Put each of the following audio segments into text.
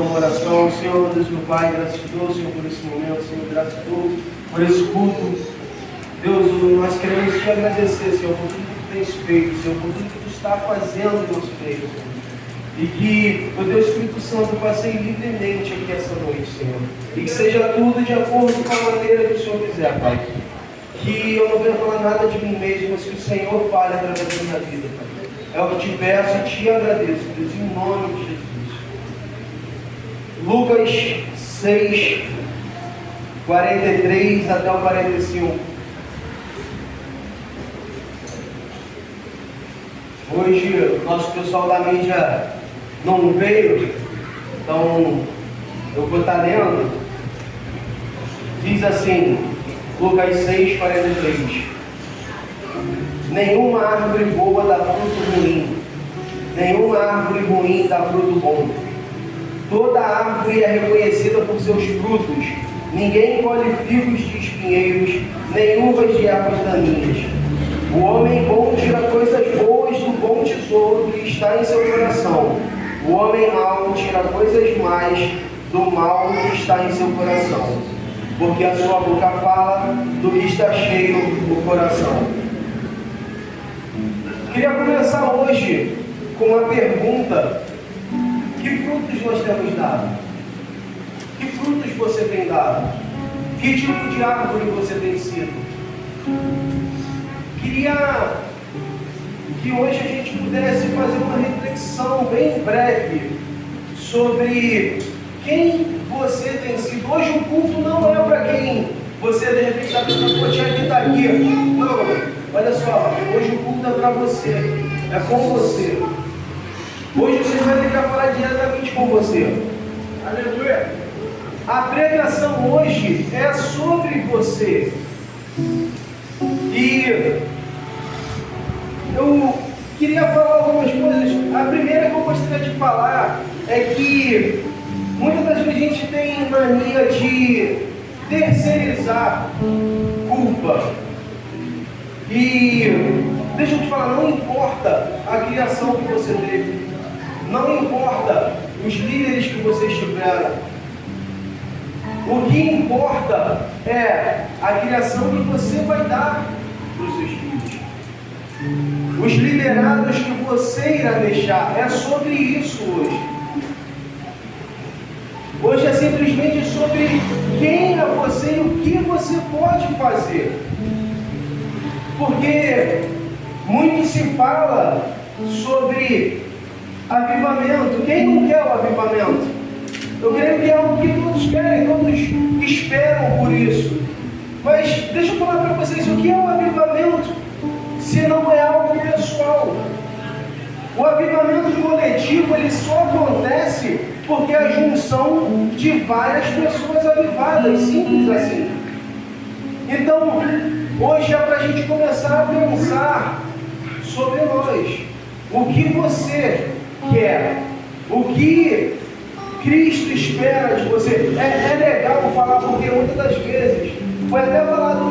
uma oração. Senhor, Deus meu Pai, graças a Deus, Senhor, por esse momento, Senhor, graças a Deus, por esse culto. Deus, nós queremos te agradecer, Senhor, por tudo que tu tens feito, Senhor, por tudo que tu está fazendo em nosso meio, Senhor. E que o teu Espírito Santo passeie livremente aqui essa noite, Senhor. E que seja tudo de acordo com a maneira que o Senhor quiser, Pai. Que eu não venha falar nada de mim mesmo, mas que o Senhor fale através da minha vida, Pai. É o que te peço e te agradeço, Deus, em nome de Jesus. Lucas 6, 43 até o 45. Hoje, nosso pessoal da mídia não veio, então eu vou estar lendo. Diz assim, Lucas 6, 43. Nenhuma árvore boa dá fruto ruim, nenhuma árvore ruim dá fruto bom. Toda árvore é reconhecida por seus frutos. Ninguém colhe figos de espinheiros, nem uvas de ervas daninhas. O homem bom tira coisas boas do bom tesouro que está em seu coração. O homem mau tira coisas más do mal que está em seu coração. Porque a sua boca fala do que está cheio o coração. Queria começar hoje com uma pergunta. Que frutos nós temos dado? Que frutos você tem dado? Que tipo de árvore você tem sido? Queria que hoje a gente pudesse fazer uma reflexão bem breve sobre quem você tem sido. Hoje o culto não é para quem você de repente está pensando, pô, tinha que estar aqui. Não, olha só, hoje o culto é para você, é com você. Hoje você vai ter que falar diretamente com você. Aleluia! A pregação hoje é sobre você. E eu queria falar algumas coisas. A primeira que eu gostaria de falar é que muitas das vezes a gente tem mania de terceirizar culpa. E deixa eu te falar, não importa a criação que você teve, não importa os líderes que vocês tiveram, o que importa é a criação que você vai dar para os seus filhos. Os liderados que você irá deixar, é sobre isso hoje. Hoje é simplesmente sobre quem é você e o que você pode fazer. Porque muito se fala sobre avivamento. Quem não quer o avivamento? Eu creio que é algo que todos querem, todos esperam por isso. Mas deixa eu falar para vocês, o que é o avivamento? Se não é algo pessoal. O avivamento coletivo, ele só acontece porque é a junção de várias pessoas avivadas, simples assim. Então, hoje é para a gente começar a pensar sobre nós. O que você quer? O que Cristo espera de você? É legal falar, porque muitas das vezes, foi até falado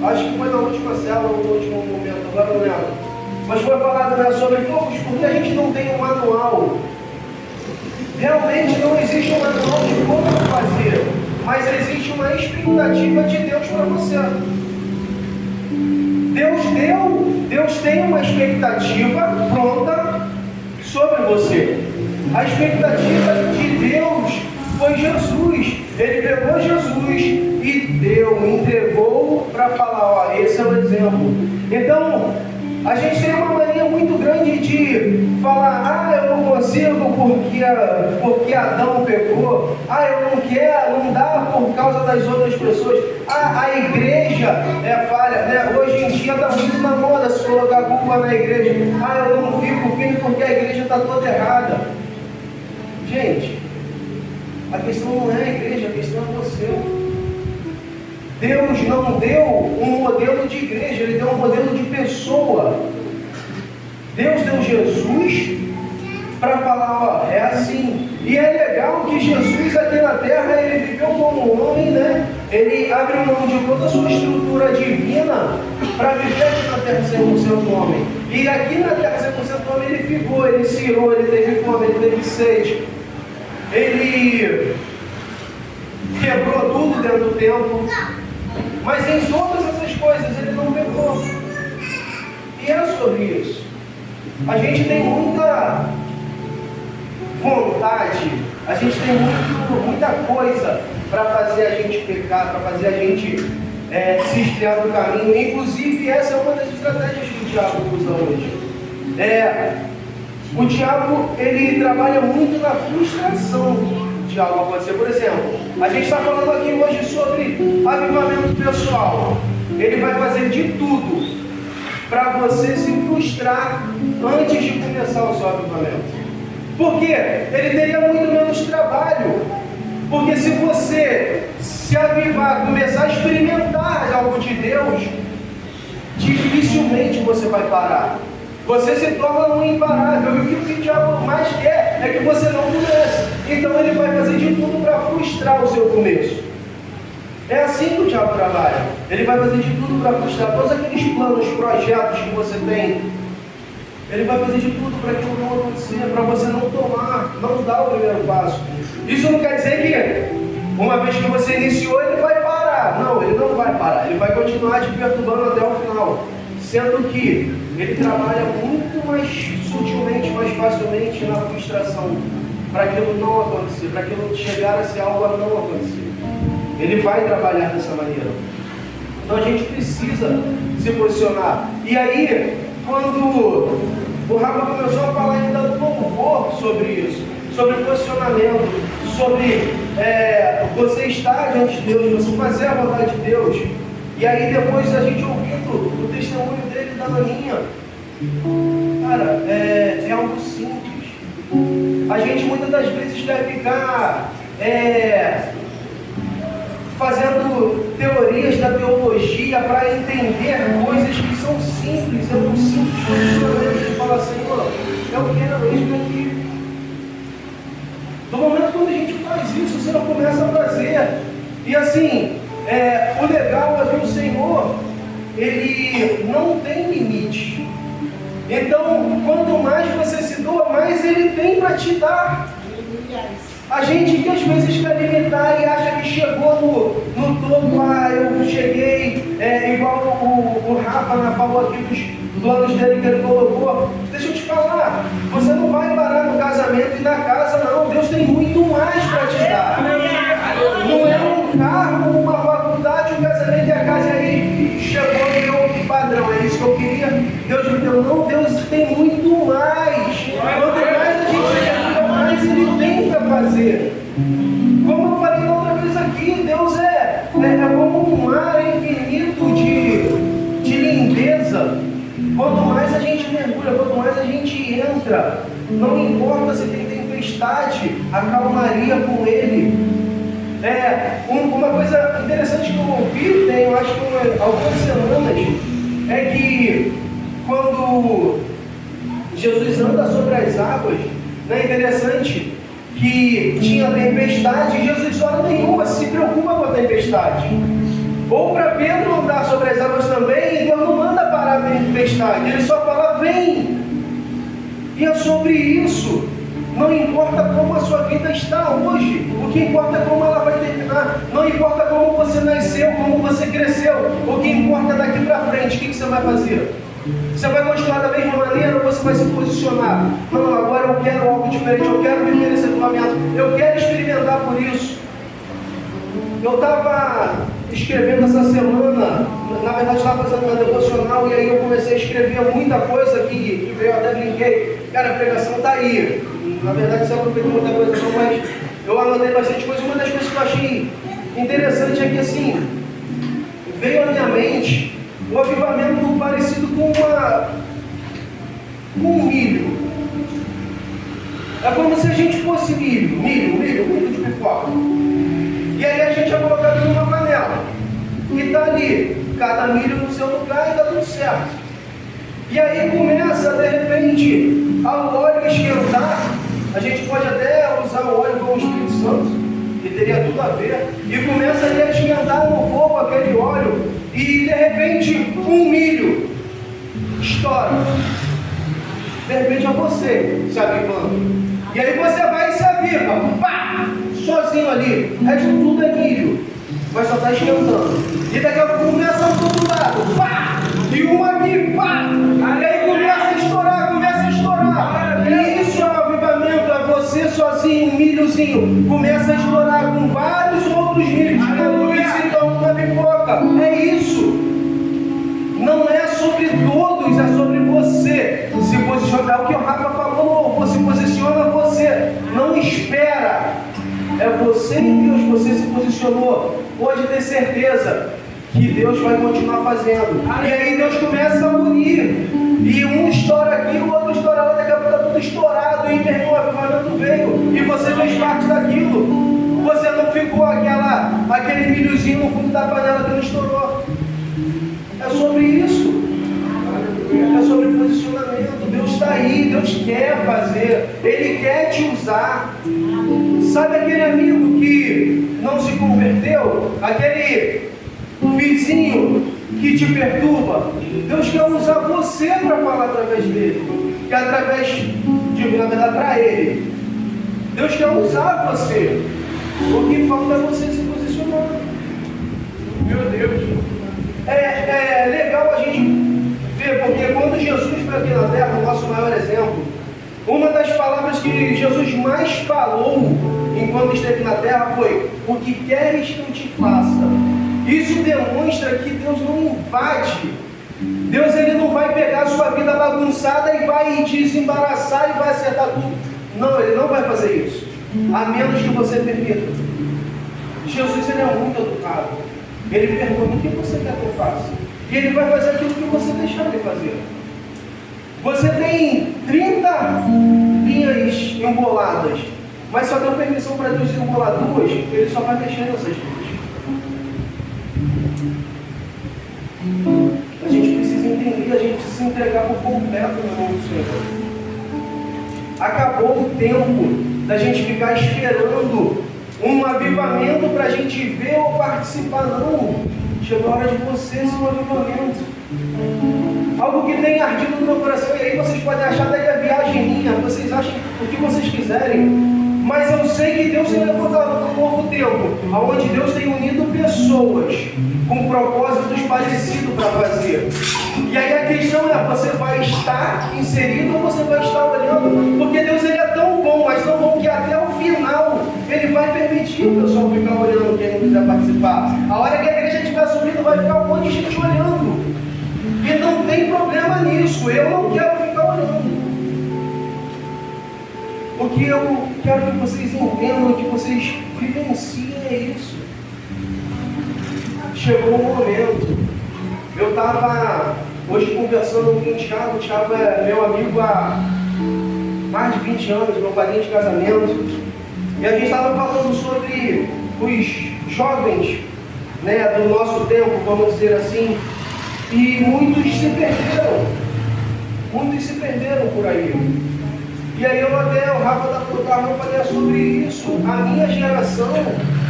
acho que foi na última célula, no último momento, agora não lembro, mas foi falado sobre poucos, porque a gente não tem um manual. Realmente não existe um manual de como fazer, mas existe uma expectativa de Deus para você. Deus tem uma expectativa pronta sobre você. A expectativa de Deus foi Jesus. Ele pegou Jesus e entregou para falar, ó, esse é o exemplo. Então, a gente tem uma mania muito grande de falar, eu não consigo porque Adão pecou, eu não quero, não dá por causa das outras pessoas, a igreja é falha, né? Hoje em dia está muito na moda se colocar a culpa na igreja, eu não fico firme porque a igreja está toda errada. Gente, a questão não é a igreja, a questão é você. Deus não deu um modelo de igreja, Ele deu um modelo de pessoa. Deus deu Jesus para falar, é assim. E é legal que Jesus aqui na terra, Ele viveu como homem, né? Ele abriu mão de toda a sua estrutura divina para viver aqui na terra 100% homem. E aqui na terra 100% homem, Ele ficou, Ele cirou, Ele teve fome, Ele teve sede. ele quebrou tudo dentro do templo, mas em todas essas coisas ele não pecou. E é sobre isso. A gente tem muita vontade, a gente tem muita coisa para fazer a gente pecar, para fazer a gente se desviar do caminho. Inclusive, essa é uma das estratégias que o diabo usa hoje. O diabo, ele trabalha muito na frustração de algo acontecer. Por exemplo, a gente está falando aqui hoje sobre avivamento pessoal. Ele vai fazer de tudo para você se frustrar antes de começar o seu avivamento. Por quê? Ele teria muito menos trabalho. Porque se você se avivar, começar a experimentar algo de Deus, dificilmente você vai parar. Você se torna um imparável. E o que o diabo mais quer é que você não comece. Então ele vai fazer de tudo para frustrar o seu começo. É assim que o diabo trabalha. Ele vai fazer de tudo para frustrar todos aqueles planos, projetos que você tem. Ele vai fazer de tudo para aquilo não acontecer, para você não tomar, não dar o primeiro passo. Isso não quer dizer que uma vez que você iniciou, ele vai parar. Não, ele não vai parar. Ele vai continuar te perturbando até o final. Sendo que ele trabalha muito mais sutilmente, mais facilmente na frustração, para aquilo não acontecer, para aquilo chegar a ser algo a não acontecer. Ele vai trabalhar dessa maneira. Então a gente precisa se posicionar. E aí, quando o Rafa começou a falar ainda do louvor sobre isso, sobre posicionamento, sobre você estar diante de Deus, você fazer a vontade de Deus. E aí depois a gente ouvindo o testemunho dele e da Aninha, cara, é algo simples. A gente muitas das vezes quer ficar fazendo teorias da teologia para entender coisas que são simples. É um simples posicionamento de falar, Senhor, eu quero isso aqui. No momento quando a gente faz isso, você não começa a fazer. E assim, o legal é que o Senhor, Ele não tem limite. Então, quanto mais você se doa, mais Ele tem para te dar. A gente que às vezes quer limitar e acha que chegou no topo, eu cheguei, igual o Rafa falou aqui dos planos dele que ele colocou. Deixa eu te falar, você não vai parar no casamento e na casa não, Deus tem muito mais para te dar. Não é um carro, uma faculdade, um casamento e a casa aí chegou no meu padrão, é isso que eu queria, Deus me deu. Não, Deus tem muito mais. Quanto mais a gente quer, mais Ele tem para fazer. Como eu falei outra vez aqui, Deus é como um mar infinito de lindeza. Quanto mais a gente mergulha, quanto mais a gente entra, não importa se tem tempestade, a calmaria com Ele. Uma coisa interessante que eu ouvi, tem eu acho que algumas semanas, é que quando Jesus anda sobre as águas, é interessante que tinha tempestade e Jesus hora nenhuma se preocupa com a tempestade. Ou para Pedro andar sobre as águas também, e Deus não manda parar a tempestade, Ele só fala, vem. E é sobre isso. Não importa como a sua vida está hoje, o que importa é como ela vai terminar. Não importa como você nasceu, como você cresceu, o que importa é daqui para frente. O que você vai fazer? Você vai continuar da mesma maneira ou você vai se posicionar? Não, agora eu quero algo diferente, eu quero viver esse avivamento, eu quero experimentar por isso. Eu estava escrevendo essa semana, na verdade estava fazendo uma devocional e aí eu comecei a escrever muita coisa que veio, até brinquei. Cara, a pregação está aí. Na verdade, você não fez muita coisa não, mas eu anotei bastante coisa. Uma das coisas que eu achei interessante é que assim, veio à minha mente um avivamento parecido com um milho. É como se a gente fosse milho de pipoca. E aí a gente é colocado numa panela. E está ali, cada milho no seu lugar e está tudo certo. E aí começa, de repente, ao óleo esquentar. A gente pode até usar o óleo como o Espírito Santo, que teria tudo a ver. E começa ali a esquentar no fogo aquele óleo. E de repente, um milho estoura. De repente é você se avivando. E aí você vai se avivando. pipa, pá, sozinho ali. O resto tudo é milho, mas só está esquentando. E daqui a pouco começa do outro lado, pá, e uma aqui, pá, aí começa a estourar. E isso é um avivamento, é você sozinho, um milhozinho, começa a estourar com vários outros milhos, e se torna uma pipoca. É isso. Não é sobre todos, é sobre você se posicionar. O que o Rafa falou, você posiciona você, não espera. É você e Deus, você se posicionou. Pode ter certeza que Deus vai continuar fazendo. E aí Deus começa a unir. E um estoura aqui, o outro estoura lá, daqui a pouco está tudo estourado. E meu irmão, o avivamento veio. E você fez parte daquilo. Você não ficou aquele milhozinho no fundo da panela que não estourou. É sobre isso. É sobre posicionamento. Deus está aí, Deus quer fazer. Ele quer te usar. Sabe aquele amigo que não se converteu? Aquele vizinho que te perturba? Deus quer usar você para falar através dele. Que através de, na verdade, para ele. Deus quer usar você. O que falta é você se posicionar. Meu Deus. É legal a gente ver, porque quando Jesus foi aqui na terra, o nosso maior exemplo, uma das palavras que Jesus mais falou enquanto esteve na terra foi: o que queres que eu te faça? Isso demonstra que Deus não invade. Deus, ele não vai pegar a sua vida bagunçada e vai desembaraçar e vai acertar tudo. Não, ele não vai fazer isso, a menos que você permita. Jesus, ele é muito educado. Ele pergunta: o que você quer que eu faça? E ele vai fazer aquilo que você deixar ele fazer. Você tem 30 linhas emboladas, mas só deu permissão para Deus embolar 2, ele só vai mexer nessas 2. A gente precisa entender, a gente precisa se entregar por completo na mão do Senhor. Acabou o tempo da gente ficar esperando um avivamento para a gente ver ou participar. Não, chegou a hora de você ser um avivamento. Algo que tem ardido no meu coração, e aí vocês podem achar até que é viagem minha, vocês acham o que vocês quiserem, mas eu sei que Deus tem levantado um novo tempo, onde Deus tem unido pessoas com propósitos parecidos para fazer. E aí a questão é: você vai estar inserido ou você vai estar olhando? Porque Deus, ele é tão bom, mas tão bom que até o final ele vai permitir o pessoal ficar olhando, quem não quiser participar. A hora que a igreja estiver subindo, vai ficar um monte de gente olhando. E não tem problema nisso, eu não quero ficar olhando. O que eu quero que vocês entendam, que vocês vivenciem é isso. Chegou um momento. Eu estava hoje conversando com o Thiago é meu amigo há mais de 20 anos, meu padrinho de casamento. E a gente estava falando sobre os jovens, né, do nosso tempo, vamos dizer assim. E muitos se perderam por aí. E aí o Rafa da Plutarco, eu falei sobre isso. A minha geração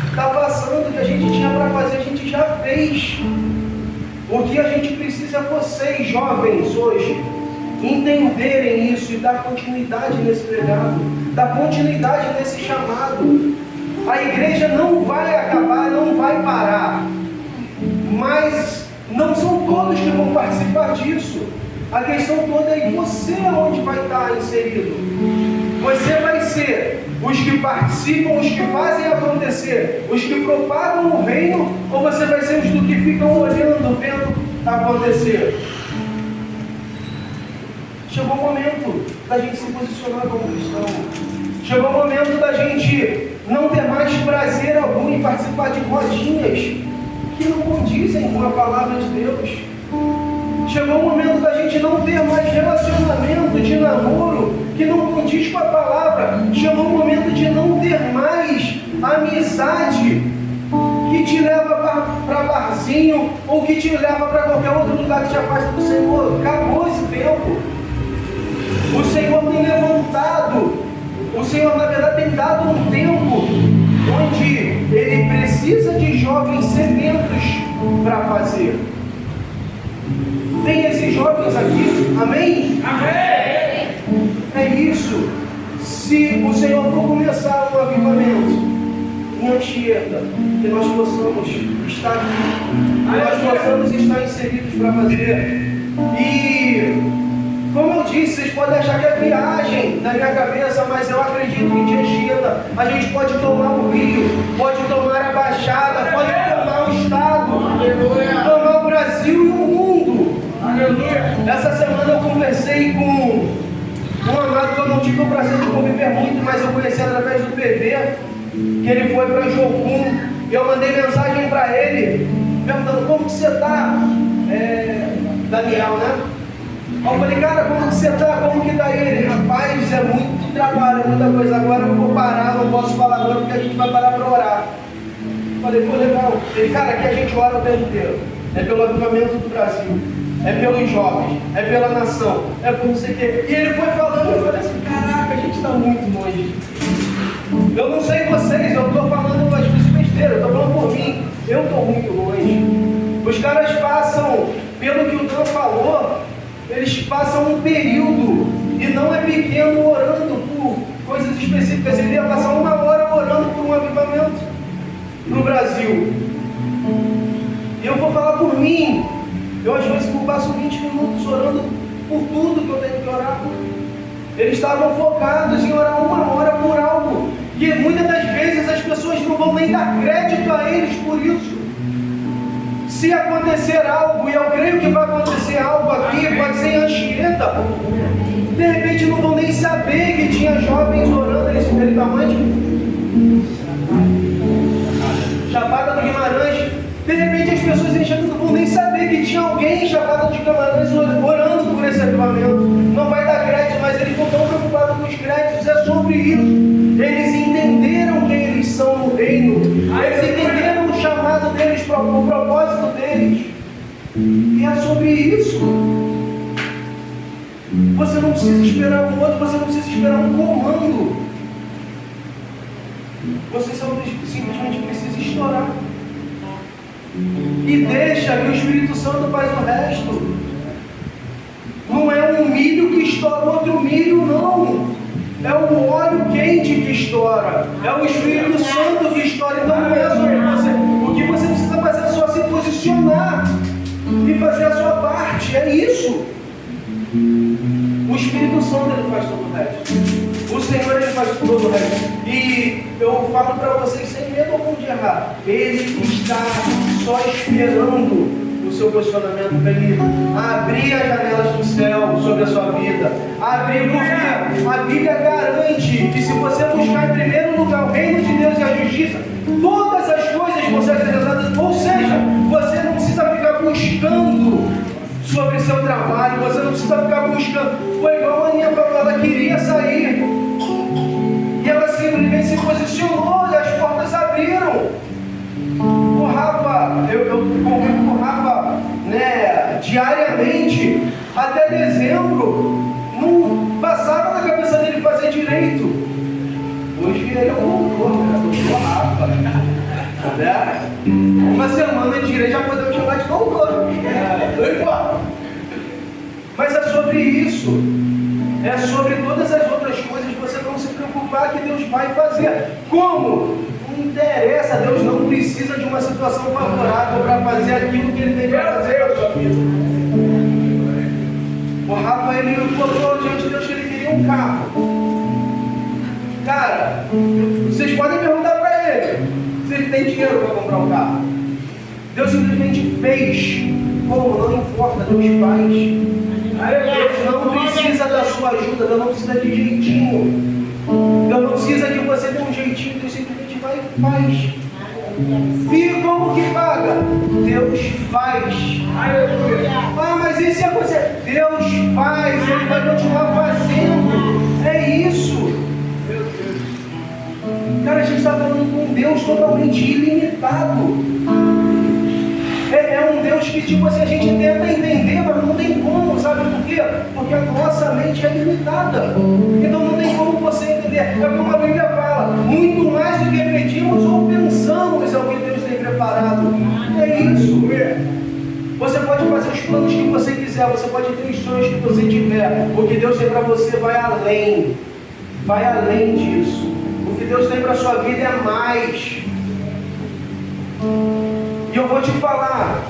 está passando, o que a gente tinha para fazer, a gente já fez. O que a gente precisa é vocês, jovens, hoje, entenderem isso e dar continuidade nesse legado, dar continuidade nesse chamado. A igreja não vai acabar, não vai parar, mas não são todos que vão participar disso. A questão toda é você onde vai estar inserido. Você vai ser os que participam, os que fazem acontecer, os que propagam o reino, ou você vai ser os do que ficam olhando, vendo acontecer? Chegou o momento da gente se posicionar como cristão. Chegou o momento da gente não ter mais prazer algum em participar de rodinhas que não condizem com a palavra de Deus. Chegou o momento da gente não ter mais relacionamento de namoro que não condiz com a palavra. Chegou o momento de não ter mais amizade que te leva para barzinho ou que te leva para qualquer outro lugar que te afasta do Senhor. Acabou esse tempo. O Senhor tem levantado, o Senhor na verdade tem dado um tempo onde Ele precisa de jovens sedentos para fazer. Tem esses jovens aqui, amém? Amém! É isso. Se o Senhor for começar Anchieta, que nós possamos estar aqui, que nós possamos estar inseridos para fazer. E, como eu disse, vocês podem achar que é viagem na minha cabeça, mas eu acredito que em Anchieta a gente pode tomar o Rio, pode tomar a Baixada, pode tomar o Estado, tomar o Brasil e o mundo. Essa semana eu conversei com um amado que eu não tive o prazer de conviver muito, mas eu conheci através do PV, que ele foi para Jocum, e eu mandei mensagem para ele, perguntando como que você está, Daniel, né? Eu falei, cara, como que você está? Como que está ele? Rapaz, é muito trabalho, é muita coisa. Agora eu vou parar, não posso falar agora porque a gente vai parar para orar. Eu falei, pô, legal. Ele, cara, aqui a gente ora o tempo inteiro. É pelo avivamento do Brasil, é pelos jovens, é pela nação, é por não sei o quê. E ele foi falando, eu falei assim, caraca, a gente está muito longe. Eu não sei vocês, eu estou falando às vezes besteira, eu estou falando por mim, eu estou muito longe. Os caras passam, pelo que o Dan falou, eles passam um período, e não é pequeno, orando por coisas específicas. Ele ia passar 1 hora orando por um avivamento no Brasil. E eu vou falar por mim, eu às vezes passo 20 minutos orando por tudo que eu tenho que orar. Eles estavam focados em orar 1 hora por algo, que muitas das vezes as pessoas não vão nem dar crédito a eles por isso. Se acontecer algo, e eu creio que vai acontecer algo aqui, pode ser em Anchieta, de repente não vão nem saber que tinha jovens orando nesse tamanho. Chapada do Guimarães, de repente as pessoas em Anchieta não vão nem saber que tinha alguém em Chapada do Guimarães orando por esse avivamento. Não vai dar crédito, mas eles não estão preocupados com os créditos, é sobre isso. Eles entenderam quem eles são no reino, eles entenderam o chamado deles, o propósito deles, e é sobre isso. Você não precisa esperar um outro, você não precisa esperar um comando, você simplesmente precisa estourar, e deixa que o Espírito Santo faz o resto. Não é um milho que estoura outro milho, não. É o óleo quente que estoura. É o Espírito Santo que estoura. Então não é sobre você. O que você precisa fazer é só se posicionar e fazer a sua parte. É isso. O Espírito Santo ele faz todo o resto. O Senhor ele faz todo o resto. E eu falo para vocês sem medo algum de errar. Ele está só esperando o seu posicionamento para ele abrir as janelas do céu sobre a sua vida. Abrir, porque a Bíblia garante que se você buscar em primeiro lugar o reino de Deus e a justiça, todas as coisas vão ser acrescentadas. Ou seja, você não precisa ficar buscando sobre seu trabalho, você não precisa ficar buscando. Foi igual a Aninha falou, ela queria sair e ela simplesmente se posicionou e as portas abriram. O Rafa, eu convivo com o Rafa, né, diariamente, até dezembro, não passava na cabeça dele fazer direito. Hoje ele é um doutor, né? Doutor Rafa. Né? Uma semana de direito já podemos chamar de doutor. Mas é sobre isso. É sobre todas as outras coisas, você não se preocupar que Deus vai fazer. Como? Não interessa, Deus não precisa de uma situação favorável para fazer aquilo que Ele tem para fazer na sua vida. O Rafa, ele colocou diante de Deus que ele queria um carro. Cara, vocês podem perguntar para ele se ele tem dinheiro para comprar um carro. Deus simplesmente fez. Como? Não importa, Deus faz. Deus não precisa da sua ajuda, Deus não precisa de jeitinho. Deus não precisa que você dê um jeitinho, Deus simplesmente vai e faz. E como que paga? Deus faz. Ah, mas e se acontecer? Deus faz, Ele vai continuar fazendo. É isso. Cara, a gente está falando com um Deus totalmente ilimitado. É um Deus que, tipo assim, a gente tenta entender, mas não tem como, sabe por quê? Porque a nossa mente é limitada. Então não tem como você entender. É como a Bíblia fala, muito mais do que pedimos ou pensamos é o que Deus tem preparado. É isso. Você pode fazer os planos que você quiser, você pode ter os sonhos que você tiver. O que Deus tem para você vai além. Vai além disso. O que Deus tem para a sua vida é mais. eu vou te falar,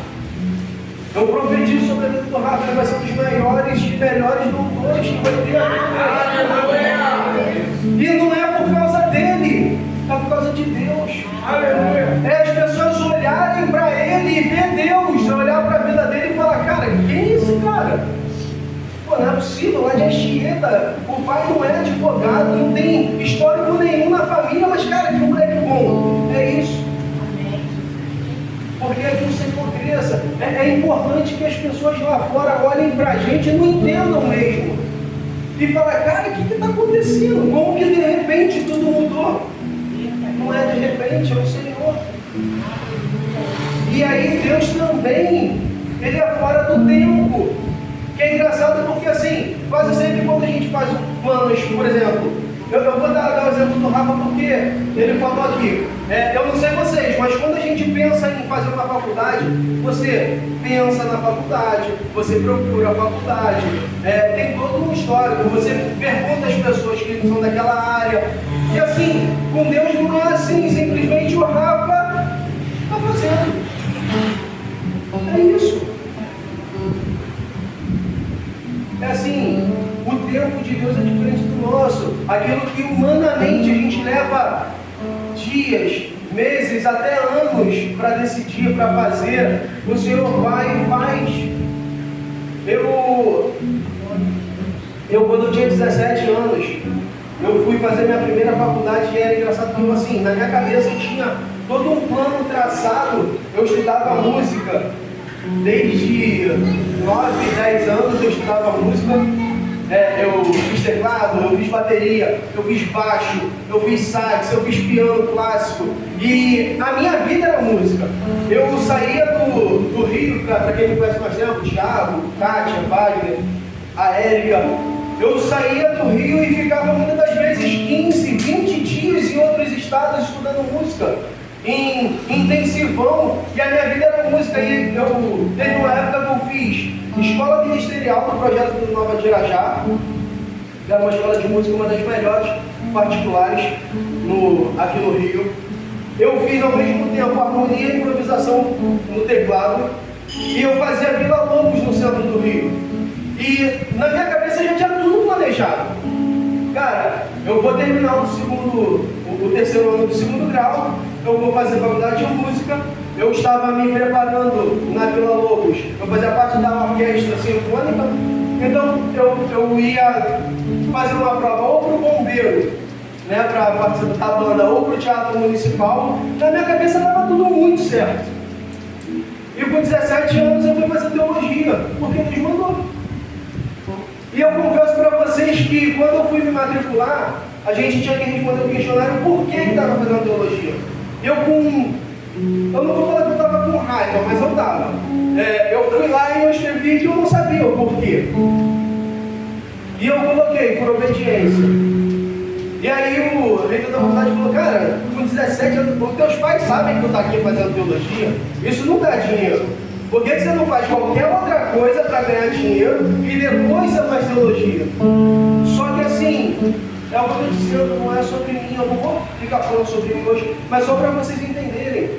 eu profetizo sobre a vida do Rafa, ele vai ser um dos maiores e melhores doutores que vai ter. E não é por causa dele, é por causa de Deus. É as pessoas olharem para ele e ver Deus, olhar para a vida dele e falar, cara, quem é esse cara? Pô, não é possível, lá de Anchieta, o pai não é advogado, não tem histórico nenhum na família, mas cara, que moleque bom. É isso. Porque é que o Senhor cresça. É importante que as pessoas lá fora olhem para a gente e não entendam mesmo. E falar, cara, o que está acontecendo? Como que de repente tudo mudou? Não é de repente, é o Senhor. E aí Deus também, Ele é fora do tempo. Que é engraçado porque assim, quase sempre quando a gente faz planos, por exemplo, eu vou dar o exemplo do Rafa porque ele falou aqui, eu não sei vocês, mas quando a gente pensa em fazer uma faculdade, você pensa na faculdade, você procura a faculdade, tem todo um histórico, você pergunta às pessoas que são daquela área, e assim, com Deus não é assim, simplesmente o Rafa está fazendo. É isso. É assim, o tempo de Deus é diferente do nosso. Aquilo que humanamente a gente leva dias, meses, até anos para decidir, para fazer, o Senhor vai e faz. Eu quando eu tinha 17 anos, eu fui fazer minha primeira faculdade e era engraçado porque assim, na minha cabeça eu tinha todo um plano traçado, eu estudava música. Desde 9, 10 anos eu estudava música, eu fiz teclado, eu fiz bateria, eu fiz baixo, eu fiz sax, eu fiz piano clássico e a minha vida era música. Eu saía do Rio, para quem me conhece mais tempo, o Thiago, Kátia, Wagner, a Érica, eu saía do Rio e ficava muitas das vezes 15, 20 dias em outros estados estudando música. Em intensivão, e a minha vida era música. E teve uma época que eu fiz escola ministerial no projeto do Nova de Irajá, que era uma escola de música, uma das melhores particulares aqui no Rio. Eu fiz ao mesmo tempo harmonia e improvisação no teclado, e eu fazia Vila Lobos no centro do Rio. E na minha cabeça já tinha tudo planejado. Cara, eu vou terminar o terceiro ano do segundo grau, eu vou fazer faculdade de música, eu estava me preparando na Vila Lobos, eu fazia parte da orquestra sinfônica, então eu ia fazer uma prova ou para o bombeiro, né, para participar da banda, ou para o teatro municipal. Na minha cabeça estava tudo muito certo. E com 17 anos eu fui fazer teologia, porque Deus mandou. E eu confesso para vocês que quando eu fui me matricular, a gente tinha que responder o questionário por que estava fazendo teologia. Eu não vou falar que eu estava com raiva, mas eu estava. Eu fui lá e eu escrevi que eu não sabia o porquê. E eu coloquei por obediência. E aí o reitor da faculdade falou, cara, com 17 anos, teus pais sabem que tu está aqui fazendo teologia? Isso não dá dinheiro. Por que você não faz qualquer outra coisa para ganhar dinheiro e depois você faz teologia? Só que assim, é o que eu estou dizendo, não é sobre mim, eu não vou ficar falando sobre mim hoje, mas só para vocês entenderem.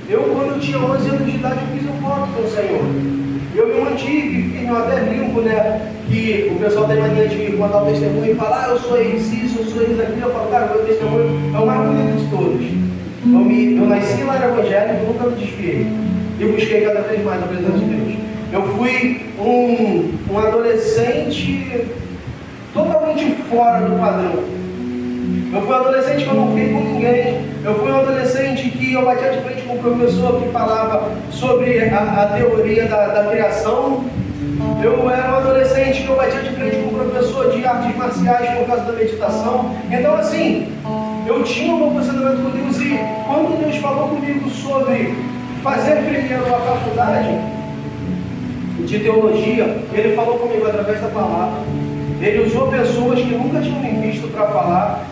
Quando eu tinha 11 anos de idade, eu fiz um voto com o Senhor. Eu me mantive firme, eu até brinco, né, que o pessoal tem mania de contar o testemunho e falar, eu sou isso, eu sou isso, aquilo. Eu falo, cara, o meu testemunho é o mais bonito de todos. Eu nasci lá no Evangelho, nunca me desviei. E busquei cada vez mais a presença de Deus. Eu fui um adolescente totalmente fora do padrão. Eu fui um adolescente que eu não fiquei com ninguém. Eu fui um adolescente que eu batia de frente com um professor que falava sobre a teoria da criação. Eu era um adolescente que eu batia de frente com um professor de artes marciais por causa da meditação. Então assim, eu tinha um bom posicionamento com Deus e quando Deus falou comigo sobre fazer primeiro a faculdade de teologia, Ele falou comigo através da palavra. Ele usou pessoas que nunca tinham me visto para falar.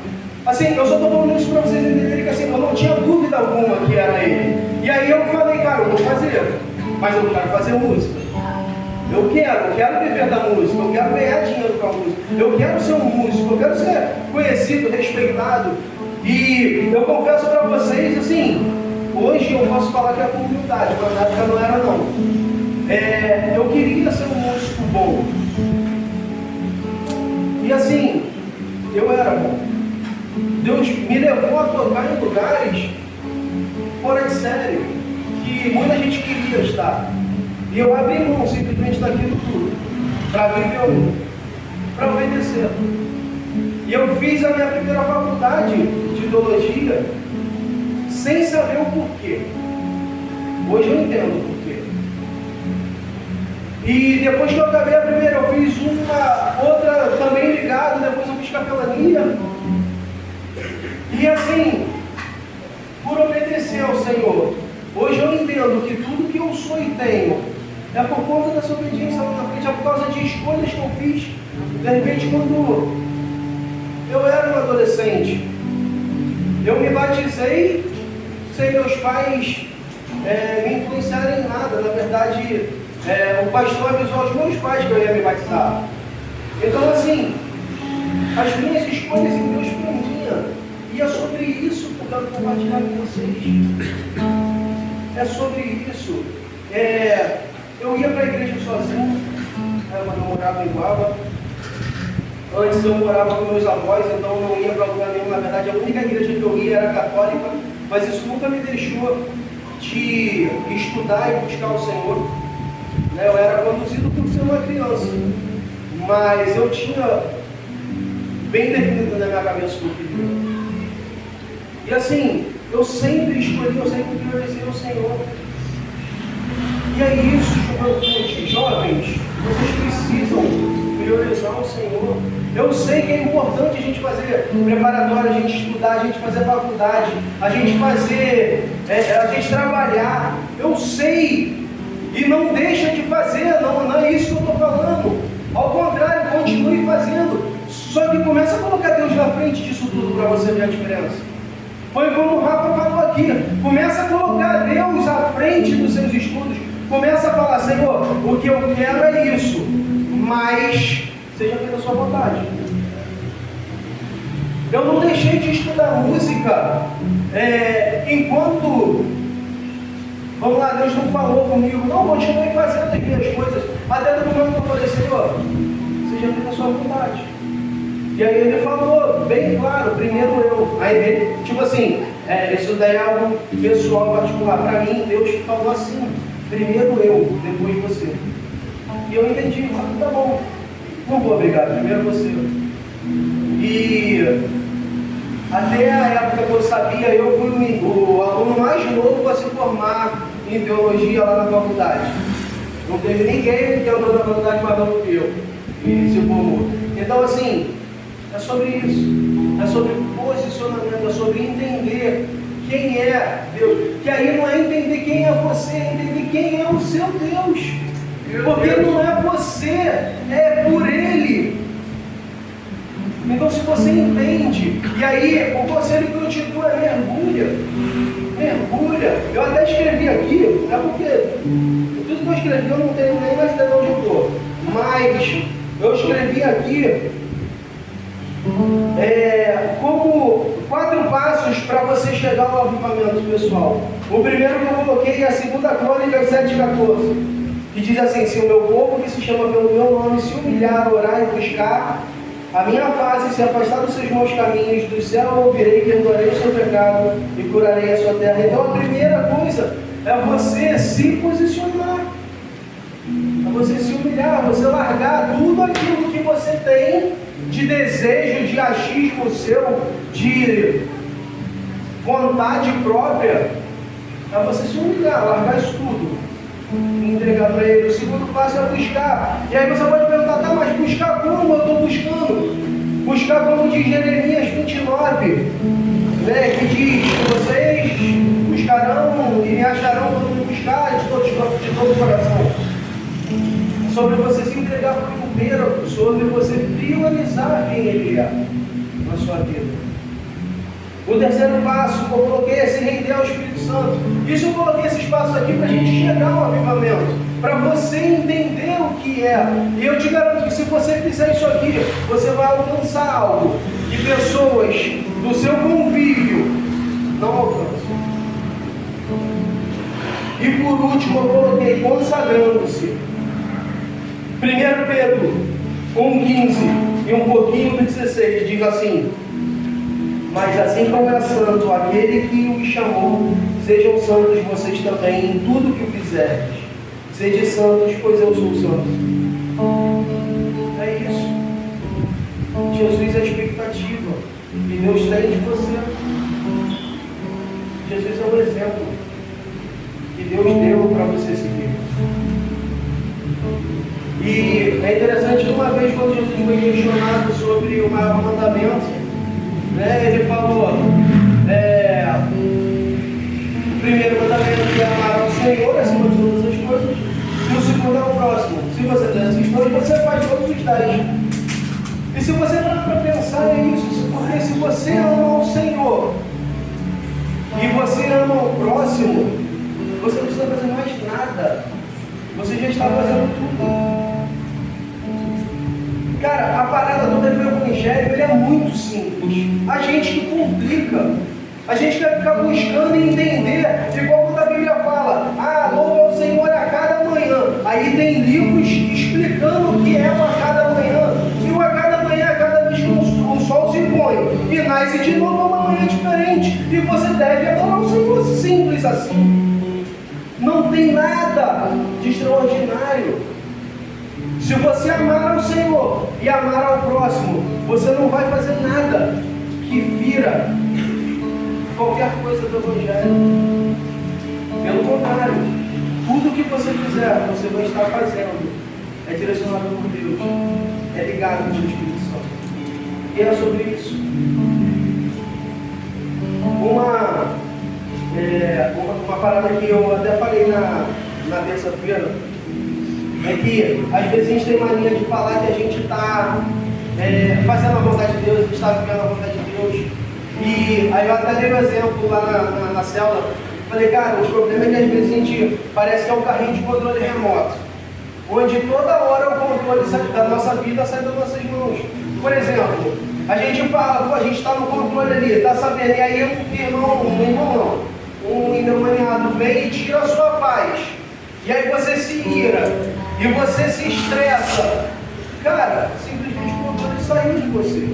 Assim, eu só estou falando isso para vocês entenderem que assim, eu não tinha dúvida alguma que era Ele. E aí eu falei, cara, eu vou fazer, mas eu quero fazer música. Eu quero viver da música, eu quero ganhar dinheiro com a música, eu quero ser um músico, eu quero ser conhecido, respeitado. E eu confesso para vocês, assim, hoje eu posso falar que é com humildade, mas na época não era não. Eu queria ser um músico bom. E assim, eu era bom. Deus me levou a tocar em lugares fora de série, que muita gente queria estar. E eu abri mão simplesmente daquilo tudo, para viver o mundo, para obedecer. E eu fiz a minha primeira faculdade de teologia sem saber o porquê. Hoje eu entendo o porquê. E depois que eu acabei a primeira, eu fiz uma outra também ligada, depois eu fiz capelania. E assim, por obedecer ao Senhor, hoje eu entendo que tudo que eu sou e tenho é por conta dessa obediência lá na frente, é por causa de escolhas que eu fiz. De repente, quando eu era um adolescente, eu me batizei sem meus pais me influenciarem em nada. Na verdade, o pastor avisou aos meus pais que eu ia me batizar. Então assim, as minhas escolhas em Deus prendiam. E é sobre isso que eu quero compartilhar com vocês. É sobre isso. Eu ia para a igreja sozinho, quando eu morava em Guava. Antes eu morava com meus avós, então eu não ia para lugar nenhum. Na verdade, a única igreja que eu ia era católica, mas isso nunca me deixou de estudar e buscar o Senhor. Eu era conduzido por ser uma criança, mas eu tinha bem definido na minha cabeça o que eu queria. E assim, eu sempre escolhi, eu sempre priorizei o Senhor. E é isso, juventude, jovens, vocês precisam priorizar o Senhor. Eu sei que é importante a gente fazer preparatório, a gente estudar, a gente fazer faculdade, a gente fazer, a gente trabalhar. Eu sei, e não deixa de fazer, não é isso que eu estou falando. Ao contrário, continue fazendo. Só que começa a colocar Deus na frente disso tudo para você ver a diferença. Foi como o Rafa falou aqui, começa a colocar Deus à frente dos seus estudos, começa a falar, Senhor, o que eu quero é isso, mas seja feita a sua vontade. Eu não deixei de estudar música enquanto, vamos lá, Deus não falou comigo, não, continuei fazendo as minhas coisas, até no momento que eu falei, Senhor, seja feita a sua vontade. E aí ele falou, bem claro, primeiro eu. Aí ele, tipo assim, isso daí é algo pessoal, particular. Para mim, Deus falou assim, primeiro eu, depois você. E eu entendi, falei, tá bom, não vou obrigar, primeiro você. E até a época que eu sabia, eu fui o aluno mais novo a se formar em teologia lá na faculdade. Não teve ninguém que entrou na faculdade mais novo que eu e se formou. Então assim, é sobre isso, é sobre posicionamento, é sobre entender quem é Deus. Que aí não é entender quem é você, é entender quem é o seu Deus. Porque não é você, é por Ele. Então se você entende, e aí o conselho que eu te dou é mergulha. Eu até escrevi aqui, porque tudo que eu escrevi eu não tenho nem mais ideia de onde eu estou. Mas eu escrevi aqui como 4 passos para você chegar ao avivamento, pessoal. O primeiro que eu coloquei é a 2 Crônicas 7,14, que diz assim: se o meu povo que se chama pelo meu nome se humilhar, orar e buscar a minha face e se afastar dos seus maus caminhos, do céu eu ouvirei, perdoarei o seu pecado e curarei a sua terra. Então a primeira coisa é você se posicionar, é você se humilhar, você largar tudo aquilo que você tem de desejo, de achismo seu, de vontade própria, é você se humilhar, largar isso tudo e entregar para Ele. O segundo passo é buscar. E aí você pode perguntar, tá, mas buscar como eu estou buscando? Buscar como diz Jeremias 29, que diz que vocês buscarão e me acharão quando me buscarem de todo o coração. Sobre você se entregar por inteiro, sobre você priorizar quem Ele é na sua vida. O terceiro passo que eu coloquei é se render ao Espírito Santo. Isso eu coloquei esses passos aqui para a gente chegar ao avivamento, para você entender o que é. E eu te garanto que se você fizer isso aqui, você vai alcançar algo que pessoas do seu convívio não alcançam. por último, eu coloquei consagrando-se. 1 Pedro 1,15 e um pouquinho do 16, diz assim: mas assim como é santo aquele que os chamou, sejam santos vocês também em tudo que o fizerdes. Sede santos, pois eu sou santo. É isso. Jesus é a expectativa que Deus tem de você. Jesus é um exemplo que Deus deu para você seguir. E é interessante que uma vez, quando Jesus foi questionado sobre o maior mandamento, ele falou: o primeiro mandamento é amar ao Senhor acima de todas as coisas, e o segundo é o próximo. Se você tem esses dois, você faz todos os 10. E se você parar para pensar nisso, porque se você ama o Senhor e você ama o próximo, você não precisa fazer mais nada. Você já está fazendo tudo. Cara, a parada toda do Evangelho, ele é muito simples. A gente que complica. A gente quer ficar buscando e entender, igual quando a Bíblia fala: louva ao Senhor a cada manhã. Aí tem livros explicando o que é o a cada manhã. E o a cada manhã, a cada vez que o sol se põe e nasce de novo, é uma manhã diferente. E você deve adorar o Senhor, simples assim. Não tem nada de extraordinário. Se você amar ao Senhor e amar ao próximo, você não vai fazer nada que vira qualquer coisa do Evangelho. Pelo contrário, tudo que você fizer, você vai estar fazendo é direcionado por Deus, é ligado ao Espírito Santo. E é sobre isso. Uma parada que eu até falei na terça-feira é que às vezes a gente tem mania de falar que a gente está fazendo a vontade de Deus, a gente está vivendo a vontade de Deus. E aí eu até dei um exemplo lá na célula. Falei: cara, o problema é que às vezes a gente parece que é um carrinho de controle remoto, onde toda hora o controle da nossa vida sai das nossas mãos. Por exemplo, a gente fala: a gente está no controle ali, está sabendo, e aí um endemoniado vem e tira a sua paz. E aí você se ira, e você se estressa. Cara, simplesmente o controle saiu de você.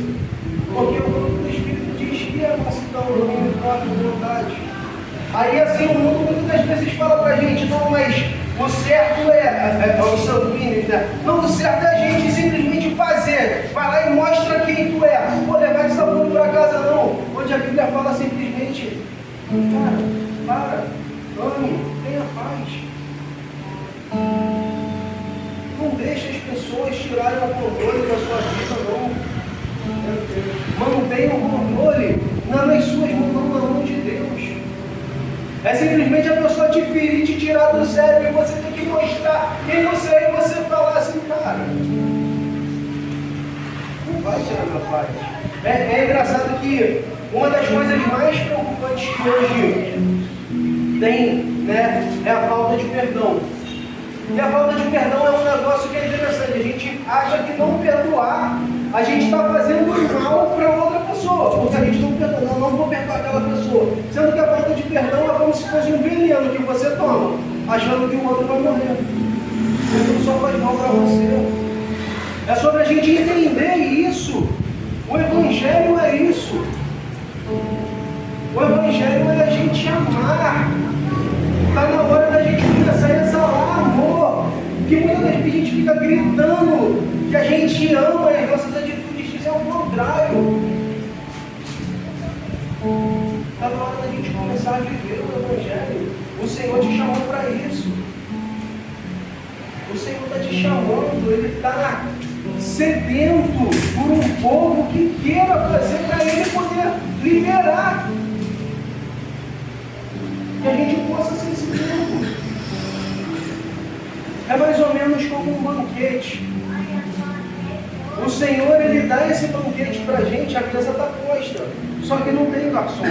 Porque o fruto do Espírito diz que é mansidão, domínio próprio, vontade. Aí assim o mundo muitas vezes fala pra gente: não, mas o certo é o sanguíneo, né? Não, o certo é a gente simplesmente fazer. Vai lá e mostra quem tu é. Vou levar esse sabor pra casa, não. Onde a Bíblia fala simplesmente: cara, ame, tenha paz. Não deixe as pessoas tirarem o controle da sua vida, não. Mantenha o controle nas suas mãos, não na mão de Deus. É simplesmente a pessoa te ferir, te tirar do sério, e você tem que mostrar quem você é, e você falar assim: cara, não vai tirar minha paz. É engraçado que uma das coisas mais preocupantes que hoje tem, é a falta de perdão. E a falta de perdão é um negócio que é interessante. A gente acha que não perdoar, a gente está fazendo mal para outra pessoa, porque a gente não perdoa, não vou perdoar aquela pessoa. Sendo que a falta de perdão é como se fosse um veneno que você toma, achando que o outro vai morrer. Ele só faz mal para você. É sobre a gente entender isso. O Evangelho é isso. O Evangelho é a gente amar. Está na hora da gente começar a exalar amor. Que muitas vezes a gente fica gritando que a gente ama e as nossas atitudes dizem ao contrário. Está na hora da gente começar a viver o Evangelho. O Senhor te chamou para isso. O Senhor está te chamando, Ele está sedento por um povo que queira fazer para Ele poder liberar. Que a gente possa ser esse povo. É mais ou menos como um banquete. O Senhor, Ele dá esse banquete para a gente, a mesa está posta, só que não tem garçom.